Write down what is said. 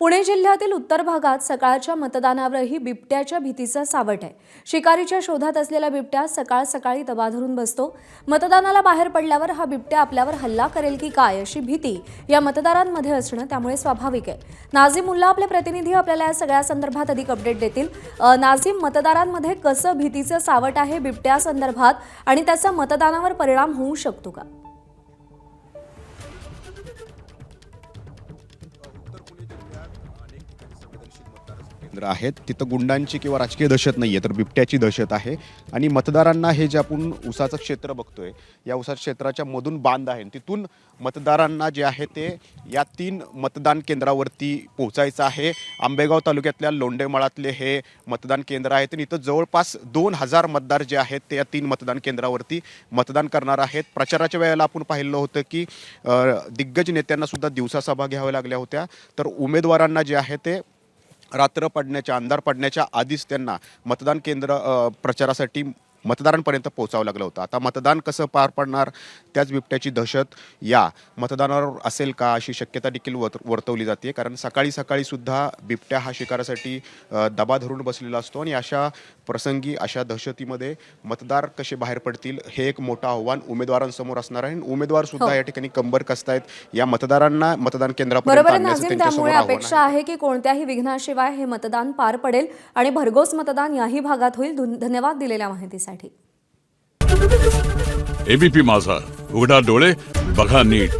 पुणे जिल्ह्यातील उत्तर भागात सकाळच्या मतदानावरही बिबट्याच्या भीतीचं सावट आहे। शिकारीच्या शोधात असलेला बिबट्या सकाळ सकाळी दबा धरून बसतो। मतदानाला बाहेर पडल्यावर हा बिबट्या आपल्यावर हल्ला करेल की काय अशी भीती या मतदारांमध्ये असणं त्यामुळे स्वाभाविक आहे। नाझीम मुल्ला आपले प्रतिनिधी आपल्याला या सगळ्या संदर्भात अधिक अपडेट देतील। नाझीम, मतदारांमध्ये कसं भीतीचं सावट आहे बिबट्या संदर्भात आणि त्याचा मतदानावर परिणाम होऊ शकतो का? आहेत तिथं गुंडांची किंवा राजकीय दहशत नाहीये तर बिबट्याची दहशत आहे। आणि मतदारांना हे जे आपण उसाचं क्षेत्र बघतोय या उसाच्या क्षेत्राच्या मधून बांध आहे, तिथून मतदारांना जे आहे ते या 3 मतदान केंद्रावरती पोहोचायचं आहे। आंबेगाव तालुक्यातल्या लोंढेमाळातले हे मतदान केंद्र आहे आणि इथं जवळपास 2000 मतदार जे आहेत ते या 3 मतदान केंद्रावरती मतदान करणार आहेत। प्रचाराच्या वेळेला आपण पाहिलं होतं की दिग्गज नेत्यांना सुद्धा दिवसा सभा घ्याव्या लागल्या होत्या, तर उमेदवारांना जे आहे ते रात्र पडण्याच्या अंधार पडण्याच्या आधीच त्यांना मतदान केंद्र प्रचारासाठी मतदारांपर्यंत पोहोचावं लागलं होतं। आता मतदान कसं पार पडणार, त्याच बिबट्याची दहशत या मतदानावर असेल का अशी शक्यता देखील वर्तवली जाते, कारण सकाळी सकाळी सुद्धा बिबट्या हा शिकारासाठी दबा धरून बसलेला असतो आणि अशा प्रसंगी अशा दहशतीमध्ये मतदार कसे बाहेर पडतील हे एक मोठं आव्हान उमेदवारांसमोर असणार आहे। उमेदवार सुद्धा या ठिकाणी कंबर कसतायत या मतदारांना मतदान केंद्रापर्यंत आणण्याचं त्यामुळे अपेक्षा आहे की कोणत्याही विघ्नाशिवाय हे मतदान पार पडेल आणि भरघोस मतदान याही भागात होईल। धन्यवाद दिलेल्या माहितीसाठी। एबीपी माझा, उघडा डोळे बघा नीट।